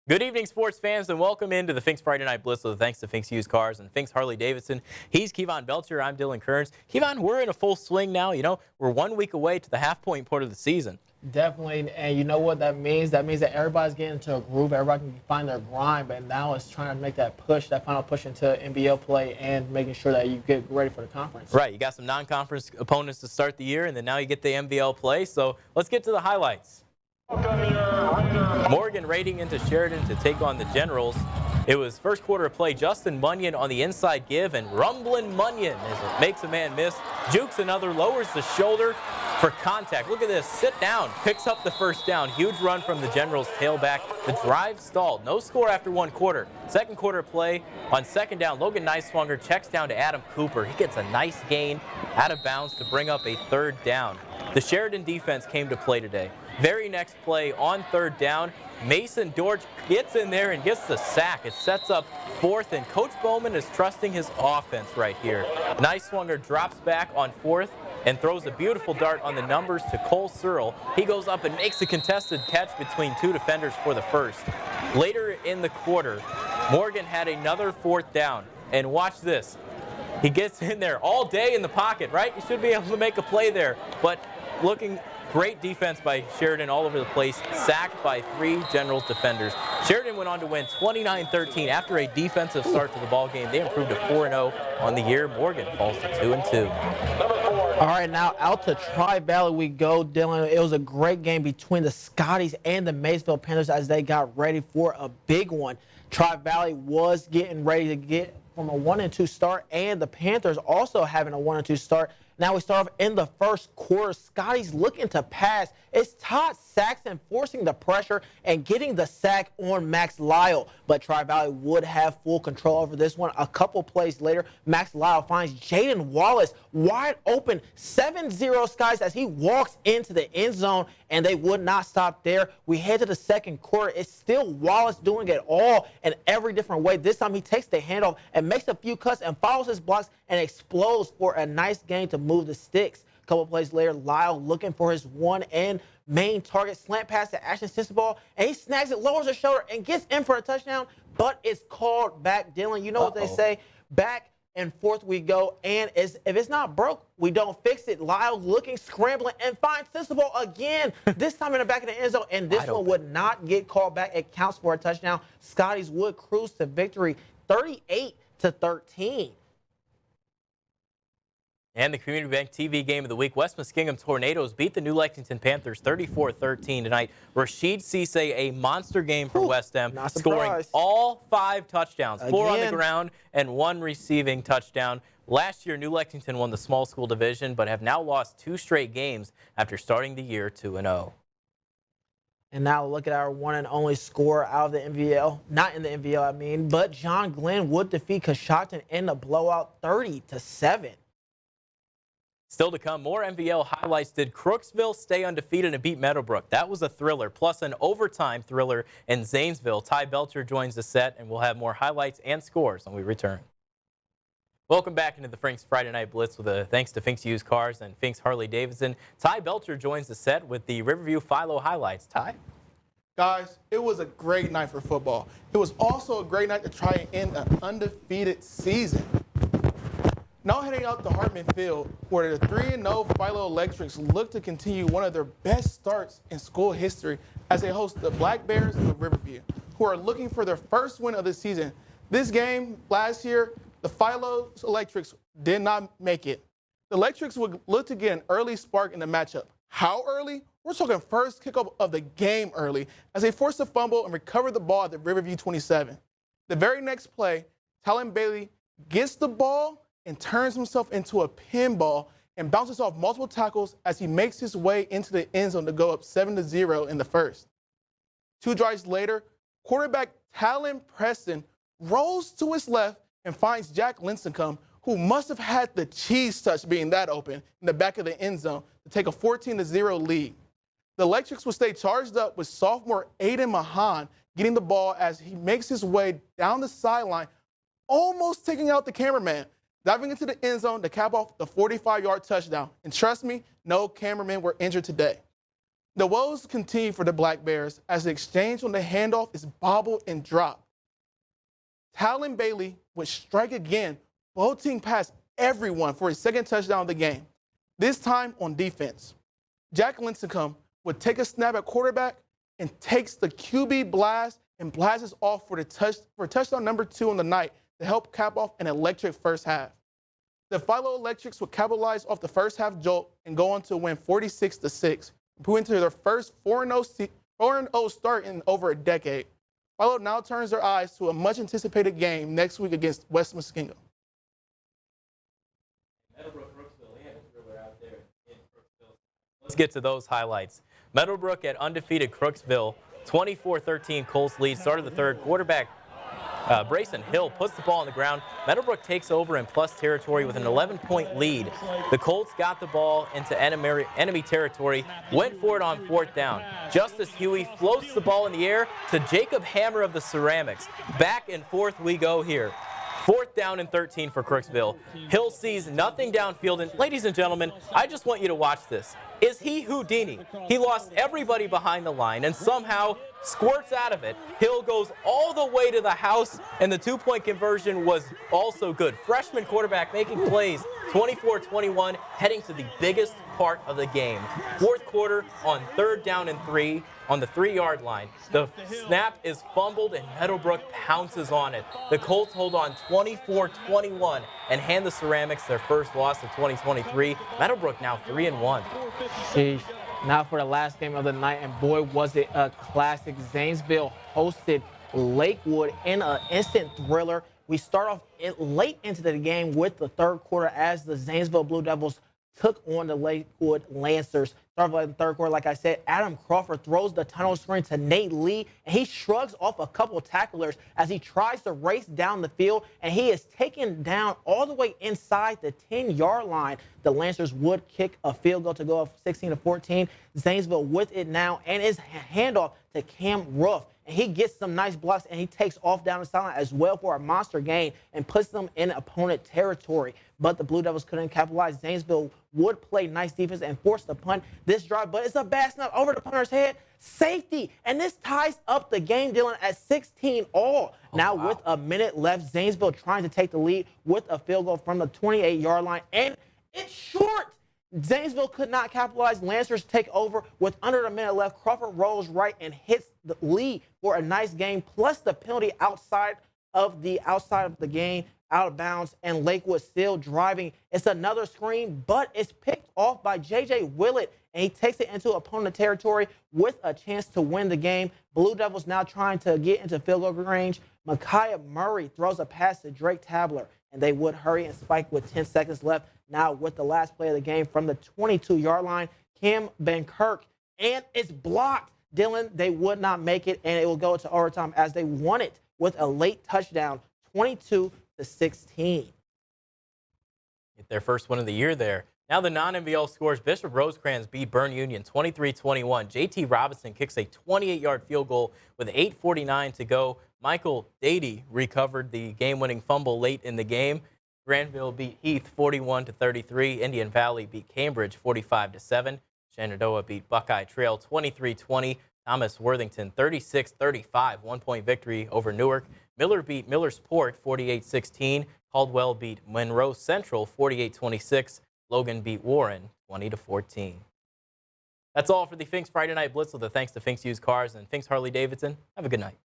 Good evening, sports fans, and welcome into the Fink's Friday Night Blitz with thanks to Fink's Used Cars and Fink's Harley Davidson. He's Kevon Belcher. I'm Dylan Kearns. Kevon, we're in a full swing now. You know, we're 1 week away to the half-point part of the season. Definitely, and you know what that means? That means that everybody's getting into a groove. Everybody can find their grind, but now it's trying to make that push, that final push into NBL play and making sure that you get ready for the conference. Right, you got some non-conference opponents to start the year, and then now you get the NBL play. So let's get to the highlights. Morgan raiding into Sheridan to take on the Generals. It was first quarter of play. Justin Munyon on the inside give, and Rumblin' Munyon as it makes a man miss. Jukes another, lowers the shoulder for contact. Look at this, sit down, picks up the first down. Huge run from the Generals tailback. The drive stalled. No score after 1 quarter. Second quarter of play on second down. Logan Niswonger checks down to Adam Cooper. He gets a nice gain out of bounds to bring up a third down. The Sheridan defense came to play today. Very next play on third down, Mason Dortch gets in there and gets the sack. It sets up fourth, and Coach Bowman is trusting his offense right here. Niswonger drops back on fourth and throws a beautiful dart on the numbers to Cole Searle. He goes up and makes a contested catch between two defenders for the first. Later in the quarter, Morgan had another fourth down, and watch this. He gets in there all day in the pocket, right? You should be able to make a play there, but looking great defense by Sheridan all over the place, sacked by 3 Generals defenders. Sheridan went on to win 29-13 after a defensive start to the ball game. They improved to 4-0 on the year. Morgan falls to 2-2. All right, now out to Tri-Valley we go, Dylan. It was a great game between the Scotties and the Maysville Panthers as they got ready for a big one. Tri-Valley was getting ready to get from a 1-2 start, and the Panthers also having a 1-2 start. Now we start off in the first quarter. Scotty's looking to pass. It's Todd Saxon forcing the pressure and getting the sack on Max Lyle. But Tri-Valley would have full control over this one. A couple plays later, Max Lyle finds Jaden Wallace wide open. 7-0 Scotties as he walks into the end zone, and they would not stop there. We head to the second quarter. It's still Wallace doing it all in every different way. This time he takes the handoff and makes a few cuts and follows his blocks and explodes for a nice gain to move the sticks. A couple plays later, Lyle looking for his one and main target, slant pass to Ashton Sissball, and he snags it, lowers his shoulder, and gets in for a touchdown, but it's called back. Dylan, you know what they say, back and forth we go, and if it's not broke, we don't fix it. Lyle looking, scrambling, and finds Sissball again, this time in the back of the end zone, and this one would not get called back. It counts for a touchdown. Scotties would cruise to victory 38-13. And the Community Bank TV game of the week, West Muskingum Tornadoes beat the New Lexington Panthers 34-13 tonight. Rashid Cisse, a monster game for West M, scoring all 5 touchdowns, 4 on the ground and 1 receiving touchdown. Last year, New Lexington won the small school division, but have now lost 2 straight games after starting the year 2-0. And now look at our one and only scorer out of the NVL. Not in the NVL, I mean, but John Glenn would defeat Coshocton in the blowout 30-7. Still to come, more NVL highlights. Did Crooksville stay undefeated and beat Meadowbrook? That was a thriller, plus an overtime thriller in Zanesville. Ty Belcher joins the set, and we'll have more highlights and scores when we return. Welcome back into the Fink's Friday Night Blitz with a thanks to Fink's Used Cars and Fink's Harley Davidson. Ty Belcher joins the set with the Riverview Philo highlights. Ty? Guys, it was a great night for football. It was also a great night to try and end an undefeated season. Now heading out to Hartman Field, where the 3-0 Philo Electrics look to continue one of their best starts in school history as they host the Black Bears of Riverview, who are looking for their first win of the season. This game last year, the Philo Electrics did not make it. The Electrics would look to get an early spark in the matchup. How early? We're talking first kickoff of the game early as they force a fumble and recover the ball at the Riverview 27. The very next play, Talon Bailey gets the ball and turns himself into a pinball and bounces off multiple tackles as he makes his way into the end zone to go up 7-0 in the first. 2 drives later, quarterback Talon Preston rolls to his left and finds Jack Lincecum, who must have had the cheese touch being that open in the back of the end zone to take a 14-0 lead. The Electrics will stay charged up with sophomore Aiden Mahan getting the ball as he makes his way down the sideline, almost taking out the cameraman, diving into the end zone to cap off the 45-yard touchdown. And trust me, no cameramen were injured today. The woes continue for the Black Bears as the exchange on the handoff is bobbled and dropped. Talon Bailey would strike again, bolting past everyone for his second touchdown of the game, this time on defense. Jack Lincecum would take a snap at quarterback and takes the QB blast and blasts off for touchdown number 2 on the night to help cap off an electric first half. The Philo Electrics would capitalize off the first half jolt and go on to win 46-6, improving to their first 4-0 start in over a decade. Philo now turns their eyes to a much-anticipated game next week against West Muskingum. Let's get to those highlights. Meadowbrook at undefeated Crooksville, 24-13 Colts lead, start of the third. Quarterback Brayson Hill puts the ball on the ground. Meadowbrook takes over in plus territory with an 11-point lead. The Colts got the ball into enemy territory, went for it on fourth down. Justice Huey floats the ball in the air to Jacob Hammer of the Ceramics. Back and forth we go here. Fourth down and 13 for Crooksville. Hill sees nothing downfield, and ladies and gentlemen, I just want you to watch this. Is he Houdini? He lost everybody behind the line and somehow squirts out of it. Hill goes all the way to the house, and the two-point conversion was also good. Freshman quarterback making plays, 24-21, heading to the biggest part of the game. Fourth quarter on third down and 3 on the 3-yard line. The snap is fumbled and Meadowbrook pounces on it. The Colts hold on 24-21 and hand the Ceramics their first loss of 2023. Meadowbrook now 3-1. Sheesh. Now for the last game of the night, and boy, was it a classic. Zanesville hosted Lakewood in an instant thriller. We start off late into the game with the third quarter as the Zanesville Blue Devils took on the Lakewood Lancers. Start of the third quarter, like I said, Adam Crawford throws the tunnel screen to Nate Lee, and he shrugs off a couple tacklers as he tries to race down the field, and he is taken down all the way inside the 10-yard line. The Lancers would kick a field goal to go up 16-14. Zanesville with it now, and his handoff to Cam Ruff. And he gets some nice blocks, and he takes off down the sideline as well for a monster gain and puts them in opponent territory. But the Blue Devils couldn't capitalize. Zanesville would play nice defense and force the punt this drive, but it's a bad snap over the punter's head. Safety, and this ties up the game, Dylan, at 16 all. Now with a minute left, Zanesville trying to take the lead with a field goal from the 28-yard line, and it's short. Zanesville could not capitalize. Lancers take over with under a minute left. Crawford rolls right and hits the lead for a nice game, plus the penalty outside of the game, out of bounds, and Lakewood still driving. It's another screen, but it's picked off by J.J. Willett, and he takes it into opponent territory with a chance to win the game. Blue Devils now trying to get into field goal range. Micaiah Murray throws a pass to Drake Tabler, and they would hurry and spike with 10 seconds left. Now with the last play of the game from the 22-yard line, Cam Van Kirk, and it's blocked. Dylan, they would not make it, and it will go to overtime as they won it with a late touchdown, 22-16. Get their first win of the year there. Now the non-NVL scores. Bishop Rosecrans beat Bern Union 23-21. JT Robinson kicks a 28-yard field goal with 8:49 to go. Michael Dady recovered the game-winning fumble late in the game. Granville beat Heath 41-33. Indian Valley beat Cambridge 45-7. Shenandoah beat Buckeye Trail 23-20. Thomas Worthington 36-35. 1-point victory over Newark. Miller beat Millersport 48-16. Caldwell beat Monroe Central 48-26. Logan beat Warren 20-14. That's all for the Fink's Friday Night Blitz with a thanks to Fink's Used Cars and Fink's Harley Davidson. Have a good night.